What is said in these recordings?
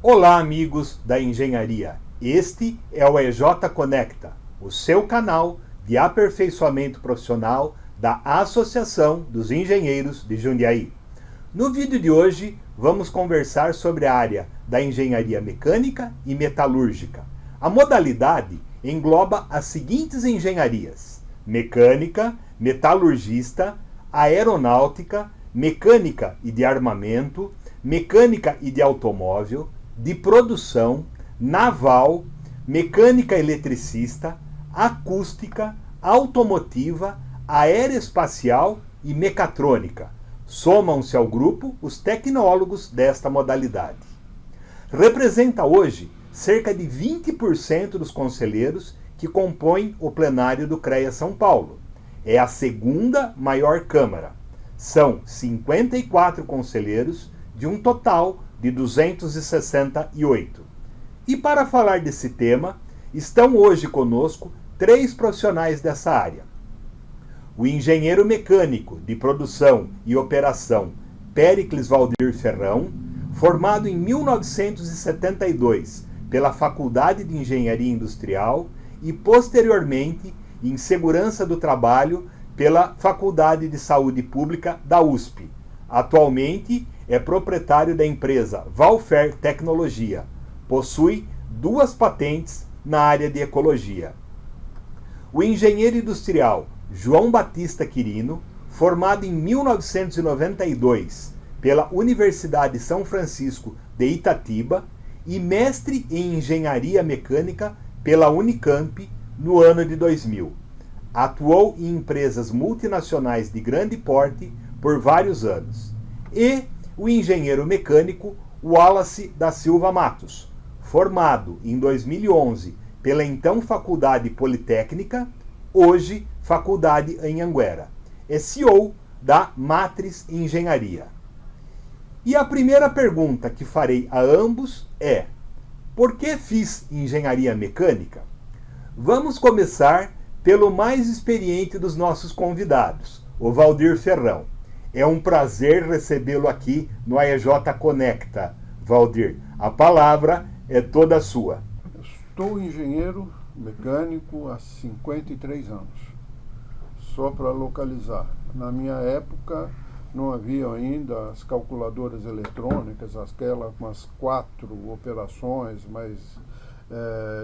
Olá, amigos da engenharia. Este é o EJ Conecta, o seu canal de aperfeiçoamento profissional da Associação dos Engenheiros de Jundiaí. No vídeo de hoje, vamos conversar sobre a área da engenharia mecânica e metalúrgica. A modalidade engloba as seguintes engenharias: mecânica, metalurgista, aeronáutica, mecânica e de armamento, mecânica e de automóvel, de produção, naval, mecânica eletricista, acústica, automotiva, aeroespacial e mecatrônica. Somam-se ao grupo os tecnólogos desta modalidade. Representa hoje cerca de 20% dos conselheiros que compõem o plenário do CREA São Paulo. É a segunda maior Câmara. São 54 conselheiros de um total de 268. E para falar desse tema, estão hoje conosco 3 profissionais dessa área. O engenheiro mecânico de produção e operação Péricles Valdir Ferrão, formado em 1972 pela Faculdade de Engenharia Industrial e posteriormente em Segurança do Trabalho pela Faculdade de Saúde Pública da USP. Atualmente é proprietário da empresa Valfer Tecnologia. Possui 2 patentes na área de ecologia. O engenheiro industrial João Batista Quirino, formado em 1992 pela Universidade São Francisco de Itatiba e mestre em engenharia mecânica pela Unicamp no ano de 2000. Atuou em empresas multinacionais de grande porte por vários anos. E o engenheiro mecânico Wallace da Silva Matos, formado em 2011 pela então Faculdade Politécnica, hoje Faculdade Anhanguera. É CEO da Matriz Engenharia. E a primeira pergunta que farei a ambos é: por que fiz engenharia mecânica? Vamos começar pelo mais experiente dos nossos convidados, o Valdir Ferrão. É um prazer recebê-lo aqui no AEJ Conecta. Valdir, a palavra é toda sua. Eu estou engenheiro mecânico há 53 anos. Só para localizar, na minha época não havia ainda as calculadoras eletrônicas, aquelas umas 4 operações, mais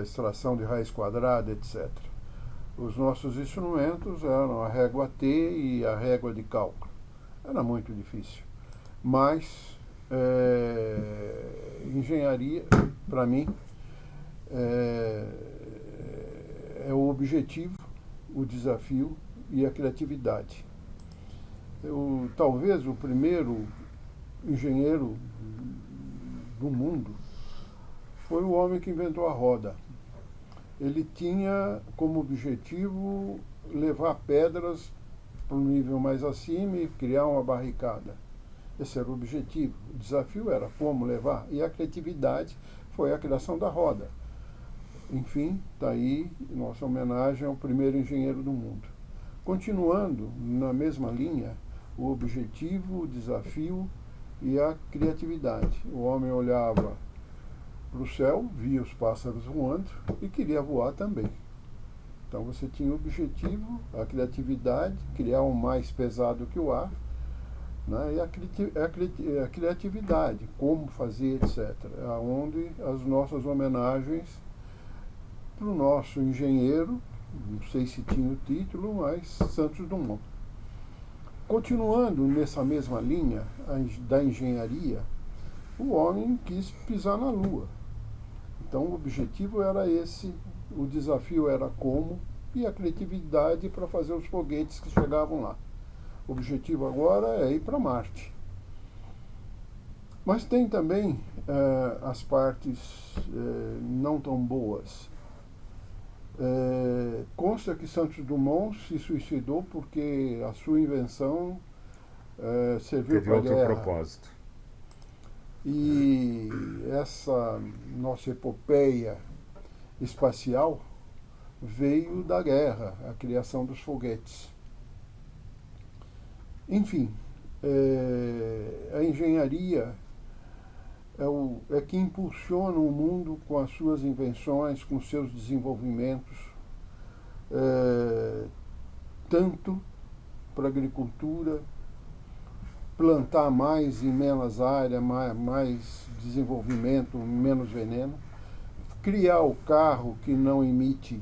extração de raiz quadrada, etc. Os nossos instrumentos eram a régua T e a régua de cálculo. Era muito difícil. Mas engenharia, para mim, é o objetivo, o desafio e a criatividade. Talvez o primeiro engenheiro do mundo foi o homem que inventou a roda. Ele tinha como objetivo levar pedras para um nível mais acima e criar uma barricada. Esse era o objetivo. O desafio era como levar. E a criatividade foi a criação da roda. Enfim, está aí nossa homenagem ao primeiro engenheiro do mundo. Continuando na mesma linha, o objetivo, o desafio e a criatividade. O homem olhava para o céu, via os pássaros voando e queria voar também. Então você tinha o objetivo, a criatividade, criar um mais pesado que o ar, né, e a criatividade, como fazer, etc. Onde as nossas homenagens para o nosso engenheiro, não sei se tinha o título, mas Santos Dumont. Continuando nessa mesma linha da engenharia, o homem quis pisar na Lua. Então o objetivo era esse, o desafio era como, e a criatividade para fazer os foguetes que chegavam lá. O objetivo agora é ir para Marte. Mas tem também as partes não tão boas. Consta que Santos Dumont se suicidou porque a sua invenção serviu para a guerra. Teve outro propósito. E essa nossa epopeia espacial veio da guerra, a criação dos foguetes. Enfim, a engenharia é que impulsiona o mundo com as suas invenções, com seus desenvolvimentos, tanto para a agricultura, plantar mais em menos área, mais desenvolvimento, menos veneno, criar o carro que não emite,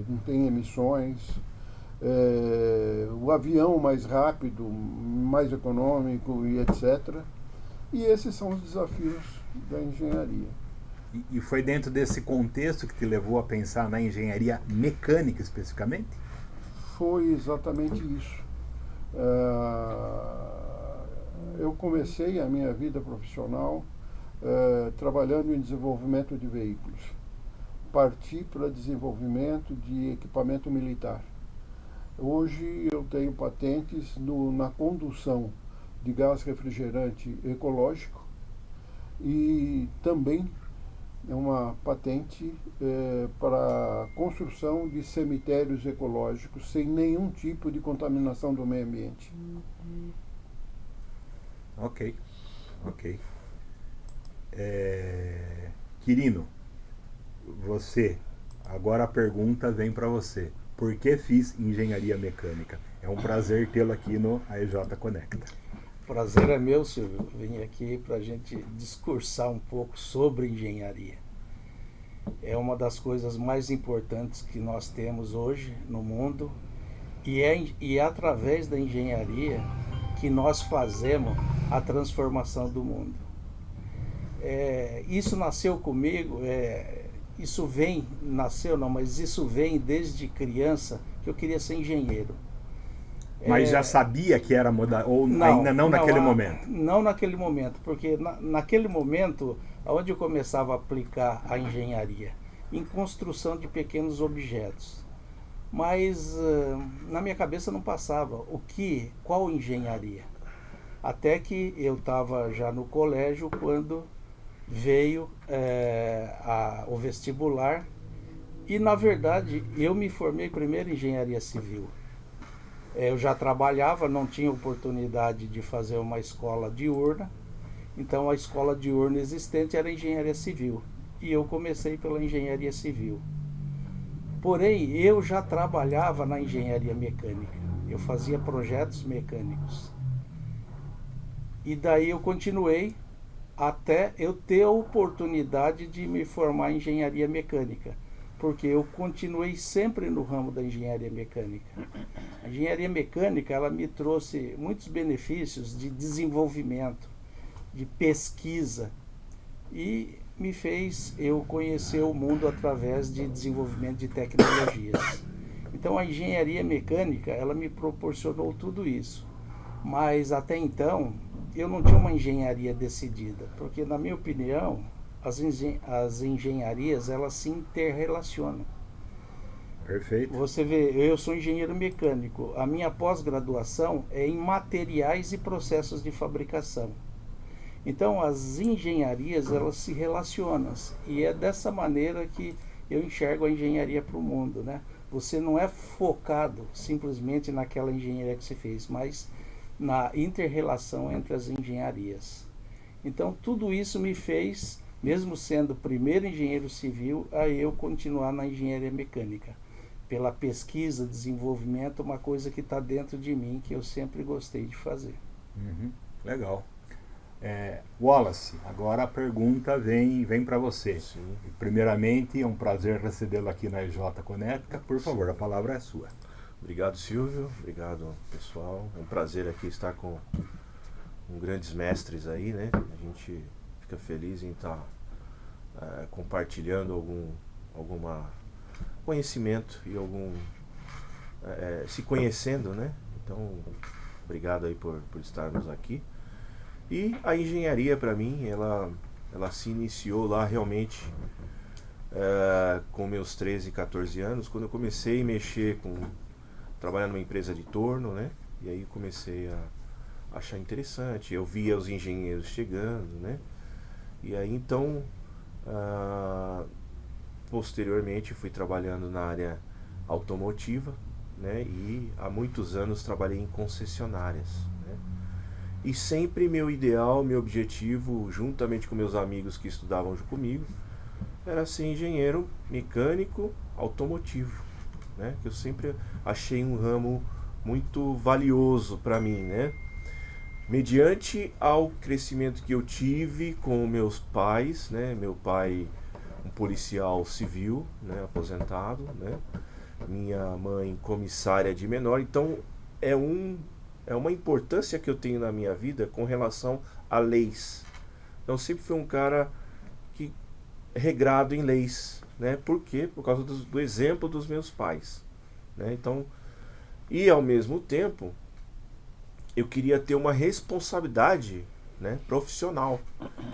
não tem emissões, o avião mais rápido, mais econômico e etc. E esses são os desafios da engenharia. E foi dentro desse contexto que te levou a pensar na engenharia mecânica especificamente? Foi exatamente isso. Eu comecei a minha vida profissional trabalhando em desenvolvimento de veículos. Parti para desenvolvimento de equipamento militar. Hoje eu tenho patentes na condução de gás refrigerante ecológico e também uma patente para a construção de cemitérios ecológicos sem nenhum tipo de contaminação do meio ambiente. Ok. Quirino, você, agora a pergunta vem para você. Por que fiz engenharia mecânica? É um prazer tê-lo aqui no AEJ Conecta. Prazer é meu, Silvio. Vim aqui para a gente discursar um pouco sobre engenharia. É uma das coisas mais importantes que nós temos hoje no mundo e é através da engenharia que nós fazemos a transformação do mundo. Isso nasceu comigo, isso vem desde criança que eu queria ser engenheiro. Mas já sabia que era ou ainda não naquele momento? Não naquele momento, porque naquele momento, onde eu começava a aplicar a engenharia? Em construção de pequenos objetos. Mas na minha cabeça não passava qual engenharia. Até que eu estava já no colégio quando veio o vestibular e, na verdade, eu me formei primeiro em engenharia civil. Eu já trabalhava, não tinha oportunidade de fazer uma escola diurna, então a escola diurna existente era engenharia civil e eu comecei pela engenharia civil. Porém, eu já trabalhava na engenharia mecânica, eu fazia projetos mecânicos. E daí eu continuei até eu ter a oportunidade de me formar em engenharia mecânica, porque eu continuei sempre no ramo da engenharia mecânica. A engenharia mecânica, ela me trouxe muitos benefícios de desenvolvimento, de pesquisa, e me fez eu conhecer o mundo através de desenvolvimento de tecnologias. Então a engenharia mecânica, ela me proporcionou tudo isso. Mas até então, eu não tinha uma engenharia decidida, porque na minha opinião, as engenharias, elas se interrelacionam. Perfeito. Você vê, eu sou engenheiro mecânico, a minha pós-graduação é em materiais e processos de fabricação. Então as engenharias, elas se relacionam, e é dessa maneira que eu enxergo a engenharia para o mundo, né? Você não é focado simplesmente naquela engenharia que você fez, mas na inter-relação entre as engenharias. Então tudo isso me fez, mesmo sendo o primeiro engenheiro civil, a eu continuar na engenharia mecânica. Pela pesquisa, desenvolvimento, uma coisa que está dentro de mim, que eu sempre gostei de fazer. Legal. Wallace, agora a pergunta vem para você. Sim. Primeiramente, é um prazer recebê-lo aqui na EJ Conecta. Por favor, a palavra é sua. Obrigado, Silvio. Obrigado, pessoal. É um prazer aqui estar com grandes mestres aí, né? A gente fica feliz em estar compartilhando algum conhecimento e se conhecendo, né? Então, obrigado aí por estarmos aqui. E a engenharia, para mim, ela se iniciou lá realmente com meus 13, 14 anos, quando eu comecei a mexer trabalhar numa empresa de torno, né? E aí comecei a achar interessante. Eu via os engenheiros chegando, né? E aí então, posteriormente, fui trabalhando na área automotiva, né? E há muitos anos trabalhei em concessionárias, né? E sempre meu ideal, meu objetivo, juntamente com meus amigos que estudavam comigo, era ser engenheiro mecânico automotivo, né? Que eu sempre achei um ramo muito valioso para mim, né? Mediante ao crescimento que eu tive com meus pais, né? Meu pai, um policial civil, né? Aposentado, né? Minha mãe, comissária de menor. Então, é uma importância que eu tenho na minha vida com relação a leis. Então, sempre fui um cara que regrado em leis, né? Por quê? Por causa do exemplo dos meus pais, né? Então, e ao mesmo tempo, eu queria ter uma responsabilidade, né, profissional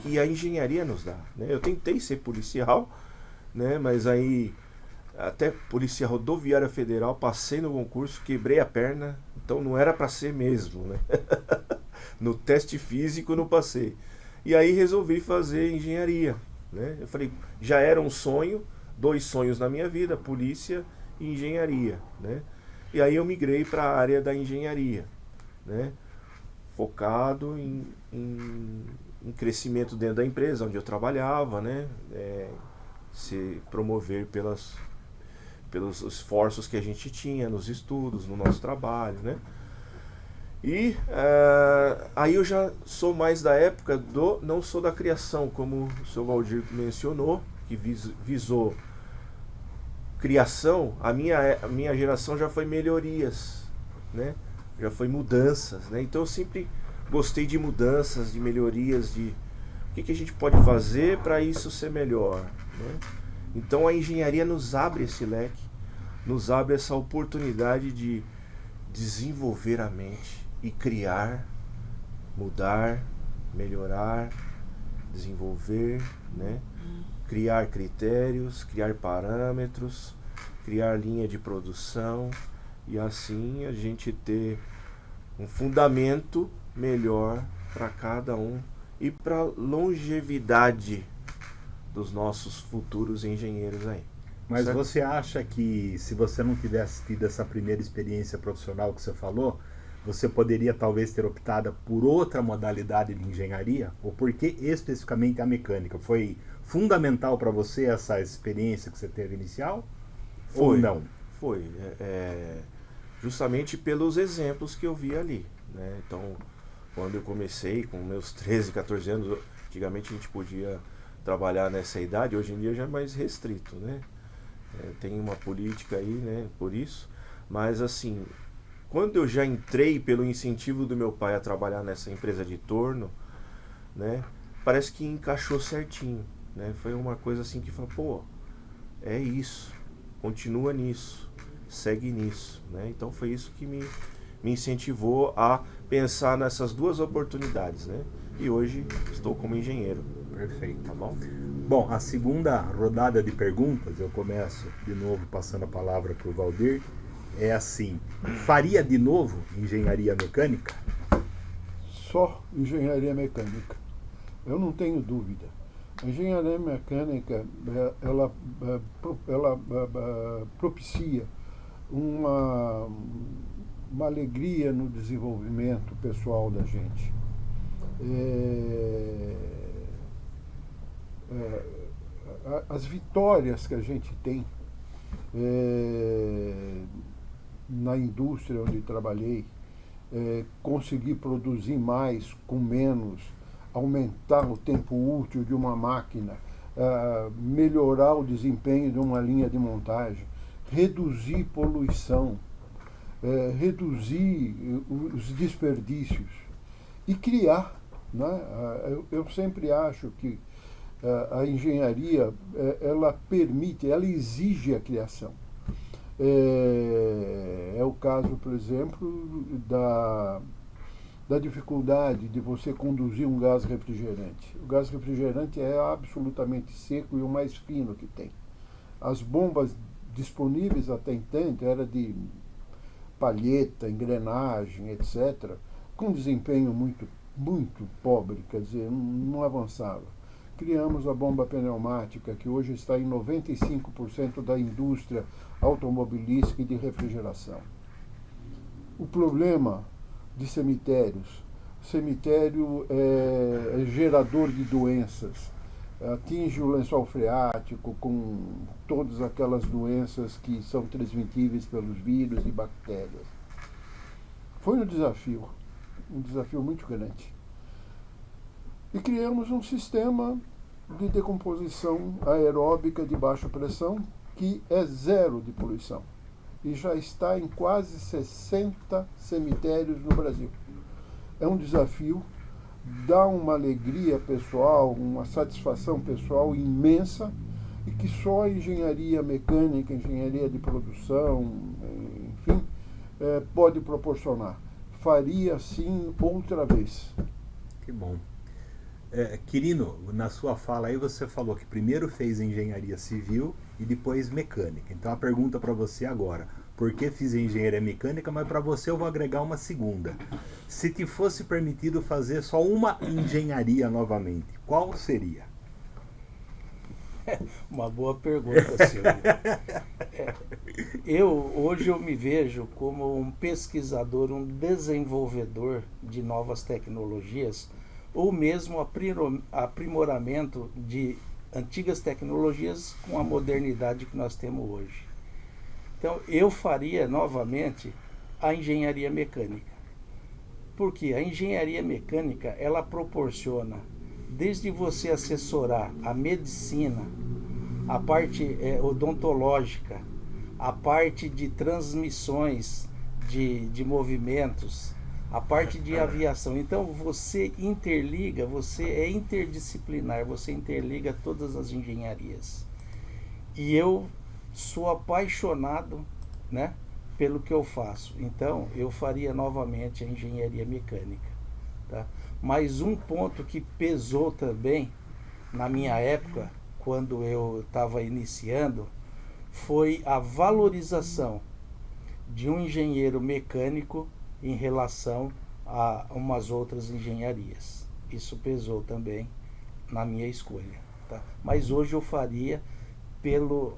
que a engenharia nos dá, né? Eu tentei ser policial, né, mas aí até Polícia Rodoviária Federal passei no concurso, quebrei a perna, então não era para ser mesmo, né? No teste físico não passei. E aí resolvi fazer engenharia, né? Eu falei, já era um sonho, 2 sonhos na minha vida, polícia e engenharia, né? E aí eu migrei para a área da engenharia, né? Focado em crescimento dentro da empresa onde eu trabalhava, né? Se promover pelos esforços que a gente tinha nos estudos, no nosso trabalho, né? E aí eu já sou mais da época não sou da criação, como o seu Valdir mencionou, que visou criação. A minha geração já foi melhorias, né? Já foi mudanças, né? Então eu sempre gostei de mudanças, de melhorias, de o que a gente pode fazer para isso ser melhor, né? Então a engenharia nos abre esse leque, nos abre essa oportunidade de desenvolver a mente e criar, mudar, melhorar, desenvolver, né? Criar critérios, criar parâmetros, criar linha de produção e assim a gente ter um fundamento melhor para cada um e para longevidade dos nossos futuros engenheiros aí. Mas certo? você acha que se você não tivesse tido essa primeira experiência profissional que você falou, você poderia talvez ter optado por outra modalidade de engenharia? Ou por que especificamente a mecânica? Foi fundamental para você essa experiência que você teve inicial? Ou não? Foi. Justamente pelos exemplos que eu vi ali, né? Então, quando eu comecei com meus 13, 14 anos, antigamente a gente podia trabalhar nessa idade, hoje em dia já é mais restrito, né? Tem uma política aí, né, por isso, mas assim, quando eu já entrei pelo incentivo do meu pai a trabalhar nessa empresa de torno, né, parece que encaixou certinho, né? Foi uma coisa assim que falou, pô, é isso, continua nisso, segue nisso, né? Então foi isso que me incentivou a pensar nessas duas oportunidades, né? E hoje estou como engenheiro. Perfeito. Tá bom? Bom, a segunda rodada de perguntas, eu começo de novo passando a palavra para o Valdir, é assim, faria de novo engenharia mecânica? Só engenharia mecânica. Eu não tenho dúvida. A engenharia mecânica, ela propicia uma alegria no desenvolvimento pessoal da gente. As vitórias que a gente tem na indústria onde trabalhei, conseguir produzir mais com menos, aumentar o tempo útil de uma máquina, melhorar o desempenho de uma linha de montagem, reduzir poluição, reduzir os desperdícios e criar, né? Eu sempre acho que a engenharia, ela permite, ela exige a criação. É o caso, por exemplo, da dificuldade de você conduzir um gás refrigerante. O gás refrigerante é absolutamente seco e o mais fino que tem. As bombas disponíveis até então era de palheta, engrenagem, etc., com desempenho muito pobre, quer dizer, não avançava. Criamos a bomba pneumática, que hoje está em 95% da indústria automobilística e de refrigeração. O problema de cemitérios, cemitério é gerador de doenças, atinge o lençol freático com todas aquelas doenças que são transmitíveis pelos vírus e bactérias. Foi um desafio muito grande. E criamos um sistema de decomposição aeróbica de baixa pressão que é zero de poluição e já está em quase 60 cemitérios no Brasil. É um desafio, dá uma alegria pessoal, uma satisfação pessoal imensa e que só a engenharia mecânica, engenharia de produção, enfim, pode proporcionar. Faria sim outra vez. Que bom. Quirino, na sua fala aí você falou que primeiro fez engenharia civil e depois mecânica. Então a pergunta para você agora, por que fiz engenharia mecânica, mas para você eu vou agregar uma segunda. Se te fosse permitido fazer só uma engenharia novamente, qual seria? Uma boa pergunta, Silvio. Hoje eu me vejo como um pesquisador, um desenvolvedor de novas tecnologias, ou mesmo aprimoramento de antigas tecnologias com a modernidade que nós temos hoje. Então, eu faria novamente a engenharia mecânica. Porque a engenharia mecânica, ela proporciona, desde você assessorar a medicina, a parte odontológica, a parte de transmissões de movimentos, a parte de aviação. Então você interliga, você é interdisciplinar, você interliga todas as engenharias. E eu sou apaixonado, né, pelo que eu faço. Então eu faria novamente a engenharia mecânica. Tá? Mas um ponto que pesou também na minha época, quando eu estava iniciando, foi a valorização de um engenheiro mecânico em relação a umas outras engenharias. Isso pesou também na minha escolha. Tá? Mas hoje eu faria pelo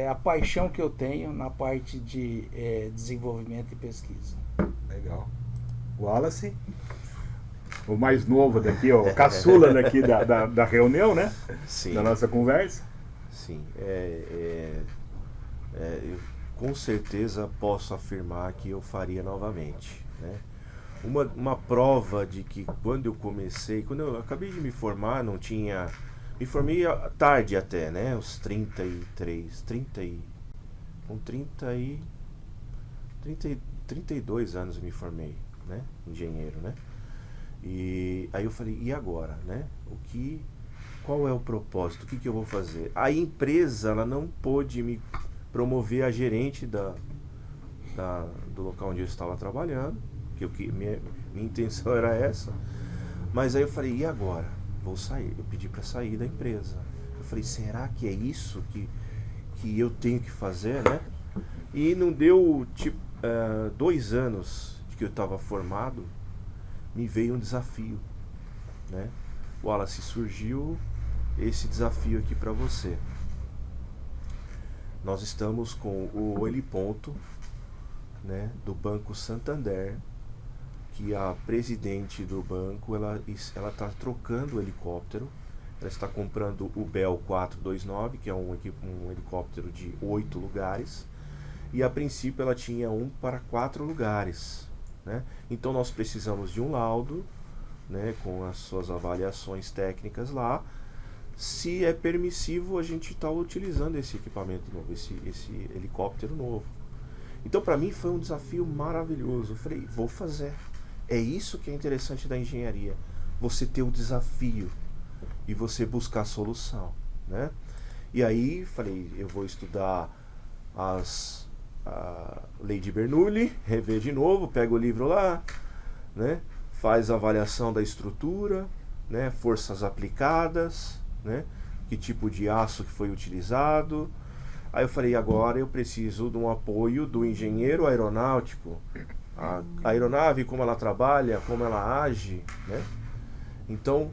a paixão que eu tenho na parte de desenvolvimento e pesquisa. Legal. Wallace? O mais novo daqui, o caçula daqui da reunião, né? Sim. Da nossa conversa. Sim. Eu com certeza posso afirmar que eu faria novamente, né? Uma prova de que quando eu acabei de me formar, me formei tarde até, né? Uns 32 anos eu me formei, né? Engenheiro, né? E aí eu falei, e agora, né? Qual é o propósito? O que eu vou fazer? A empresa, ela não pôde me promover a gerente do local onde eu estava trabalhando, minha intenção era essa. Mas aí eu falei, e agora? Vou sair. Eu pedi para sair da empresa. Eu falei, será que é isso que eu tenho que fazer, né? E não deu 2 anos de que eu estava formado, me veio um desafio, né? Wallace, surgiu esse desafio aqui para você. Nós estamos com o heliponto, né, do Banco Santander, que a presidente do banco ela está trocando o helicóptero. Ela está comprando o Bell 429, que é um helicóptero de 8 lugares, e a princípio ela tinha um para 4 lugares, né? Então nós precisamos de um laudo, né, com as suas avaliações técnicas lá, se é permissivo a gente estar utilizando esse equipamento novo, esse helicóptero novo. Então para mim foi um desafio maravilhoso. Eu falei, vou fazer. É isso que é interessante da engenharia, você ter o desafio e você buscar a solução, né? E aí falei, eu vou estudar a lei de Bernoulli, rever de novo, pega o livro lá, né? Faz a avaliação da estrutura, né? Forças aplicadas, né? Que tipo de aço que foi utilizado. Aí eu falei, agora eu preciso de um apoio do engenheiro aeronáutico, a aeronave, como ela trabalha, como ela age, né? Então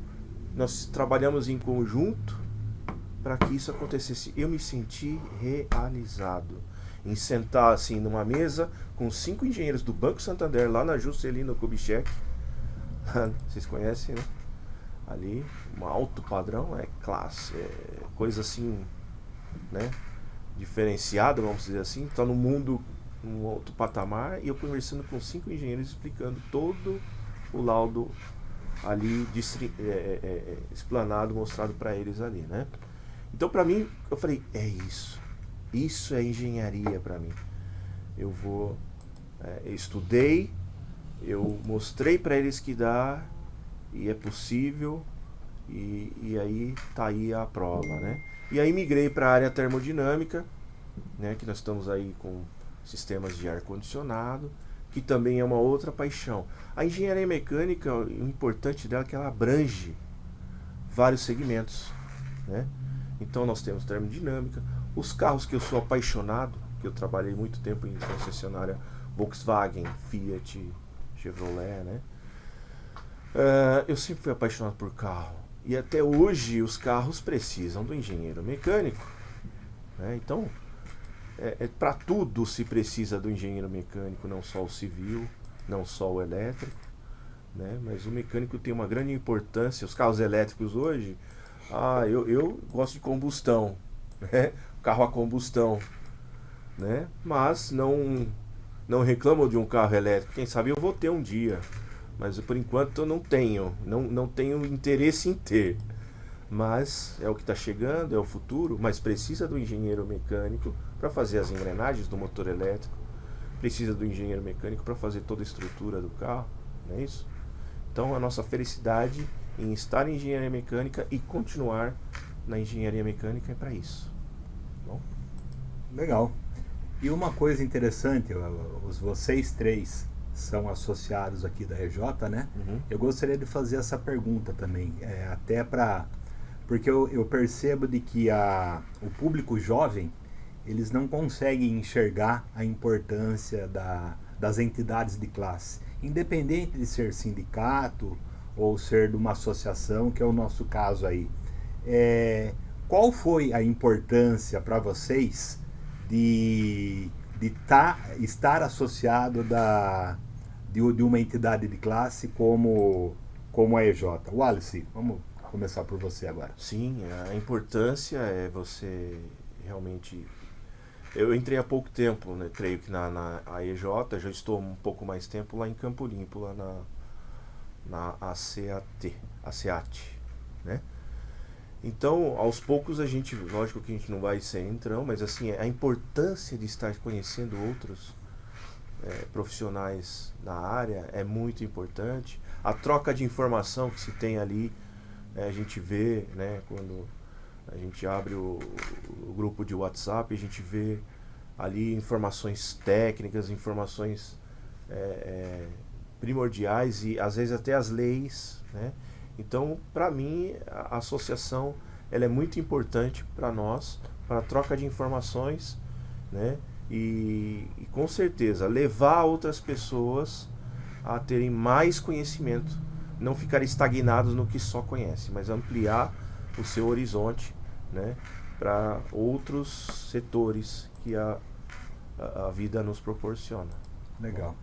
nós trabalhamos em conjunto para que isso acontecesse. Eu me senti realizado em sentar assim numa mesa com 5 engenheiros do Banco Santander lá na Juscelino Kubitschek, vocês conhecem, né? Ali, um alto padrão, é classe, é coisa assim, né? Diferenciada, vamos dizer assim, está no mundo, um outro patamar, e eu conversando com 5 engenheiros explicando todo o laudo ali explanado, mostrado para eles ali, né? Então, para mim, eu falei, é isso é engenharia para mim. Eu estudei, eu mostrei para eles que dá e é possível, e aí tá aí a prova, né? E aí migrei para a área termodinâmica, né, que nós estamos aí com sistemas de ar-condicionado, que também é uma outra paixão. A engenharia mecânica, o importante dela é que ela abrange vários segmentos, né? Então nós temos termodinâmica, os carros que eu sou apaixonado, que eu trabalhei muito tempo em concessionária Volkswagen, Fiat, Chevrolet, né? Eu sempre fui apaixonado por carro. E até hoje os carros precisam do engenheiro mecânico, né? Então, para tudo se precisa do engenheiro mecânico, não só o civil, não só o elétrico, né? Mas o mecânico tem uma grande importância. Os carros elétricos hoje, eu gosto de combustão, né? Carro a combustão, né? Mas não reclamo de um carro elétrico. Quem sabe eu vou ter um dia, mas por enquanto eu não tenho interesse em ter. Mas é o que está chegando, é o futuro. Mas precisa do engenheiro mecânico para fazer as engrenagens do motor elétrico, precisa do engenheiro mecânico para fazer toda a estrutura do carro, não é isso? Então a nossa felicidade em estar em engenharia mecânica e continuar na engenharia mecânica é para isso. Bom? Legal. E uma coisa interessante, vocês 3 são associados aqui da EJ, né? Uhum. Eu gostaria de fazer essa pergunta também, até porque eu percebo de que o público jovem, eles não conseguem enxergar a importância das entidades de classe, independente de ser sindicato ou ser de uma associação, que é o nosso caso aí. Qual foi a importância para vocês de estar associado de uma entidade de classe como a EJ? Wallace, vamos começar por você agora. Sim, a importância é você realmente... Eu entrei há pouco tempo, né? Creio que na EJ, já estou um pouco mais tempo lá em Campo Limpo, lá na ACEAT, né? Então, aos poucos lógico que a gente não vai ser entrão, mas assim, a importância de estar conhecendo outros profissionais na área é muito importante. A troca de informação que se tem ali, a gente vê, né, quando a gente abre o grupo de WhatsApp, a gente vê ali informações técnicas, informações primordiais e às vezes até as leis, né? Então, para mim, a associação ela é muito importante para nós, para a troca de informações, né? E com certeza levar outras pessoas a terem mais conhecimento, não ficar estagnados no que só conhece, mas ampliar o seu horizonte, né, para outros setores que a vida nos proporciona. Legal.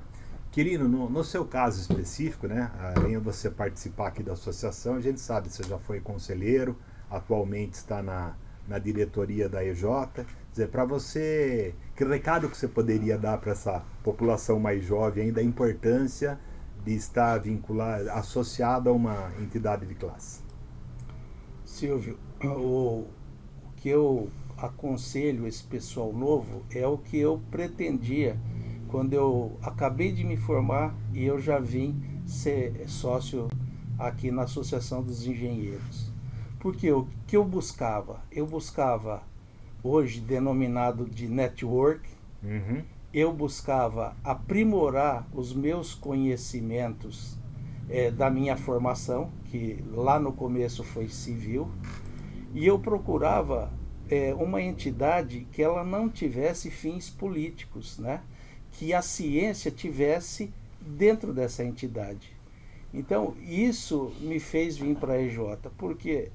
Quirino, no seu caso específico, né, além de você participar aqui da associação, a gente sabe que você já foi conselheiro, atualmente está na diretoria da EJ. Quer dizer, para você, que recado que você poderia dar para essa população mais jovem ainda, a importância de estar associado a uma entidade de classe? Silvio, o que eu aconselho esse pessoal novo é o que eu pretendia quando eu acabei de me formar e eu já vim ser sócio aqui na Associação dos Engenheiros. Porque o que eu buscava? Eu buscava, hoje denominado de network, eu buscava aprimorar os meus conhecimentos da minha formação, que lá no começo foi civil, e eu procurava uma entidade que ela não tivesse fins políticos, né? Que a ciência tivesse dentro dessa entidade. Então, isso me fez vir para a EJ, porque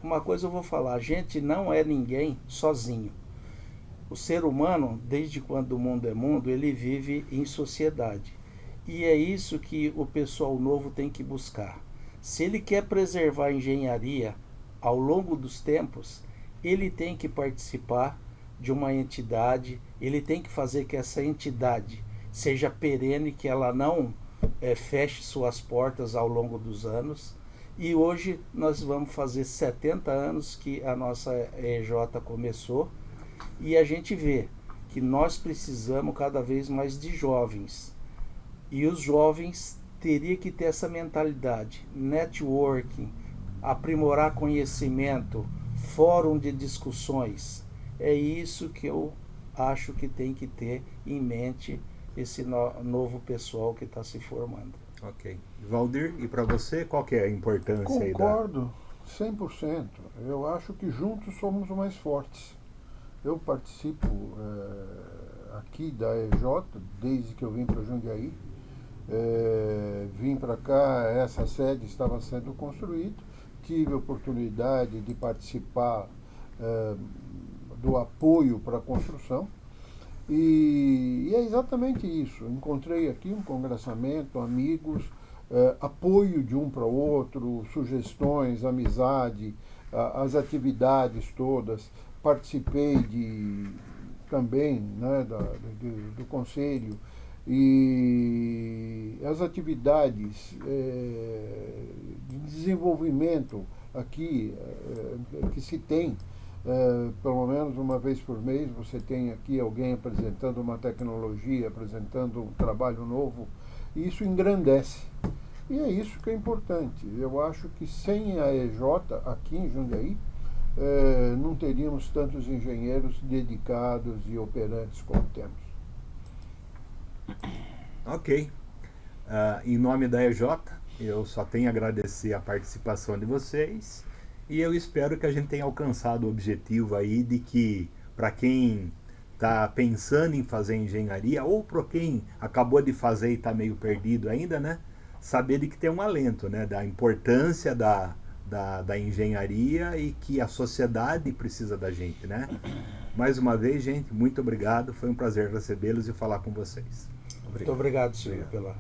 uma coisa eu vou falar, a gente não é ninguém sozinho. O ser humano, desde quando o mundo é mundo, ele vive em sociedade. E é isso que o pessoal novo tem que buscar. Se ele quer preservar a engenharia ao longo dos tempos, ele tem que participar de uma entidade, ele tem que fazer que essa entidade seja perene, que ela não feche suas portas ao longo dos anos. E hoje nós vamos fazer 70 anos que a nossa EJ começou, e a gente vê que nós precisamos cada vez mais de jovens. E os jovens teriam que ter essa mentalidade, networking, aprimorar conhecimento, fórum de discussões. É isso que eu acho que tem que ter em mente esse novo pessoal que está se formando. Ok. Valdir, e para você, qual que é a importância aí da... Concordo 100%. Eu acho que juntos somos mais fortes. Eu participo aqui da EJ desde que eu vim para Jundiaí. Vim para cá, essa sede estava sendo construída, tive a oportunidade de participar do apoio para a construção, e é exatamente isso. Encontrei aqui um congressamento, amigos, apoio de um para o outro, sugestões, amizade, as atividades todas. Participei também, né, do conselho, e as atividades de desenvolvimento aqui que se tem, pelo menos uma vez por mês você tem aqui alguém apresentando uma tecnologia, apresentando um trabalho novo, e isso engrandece. E é isso que é importante. Eu acho que sem a EJ aqui em Jundiaí, não teríamos tantos engenheiros dedicados e operantes como temos. Ok. Em nome da EJ, eu só tenho a agradecer a participação de vocês, e eu espero que a gente tenha alcançado o objetivo aí de que, para quem está pensando em fazer engenharia, ou para quem acabou de fazer e está meio perdido ainda, né, saber de que tem um alento, né, da importância da engenharia e que a sociedade precisa da gente, né? Mais uma vez, gente, muito obrigado. Foi um prazer recebê-los e falar com vocês. Muito obrigado, senhor, pela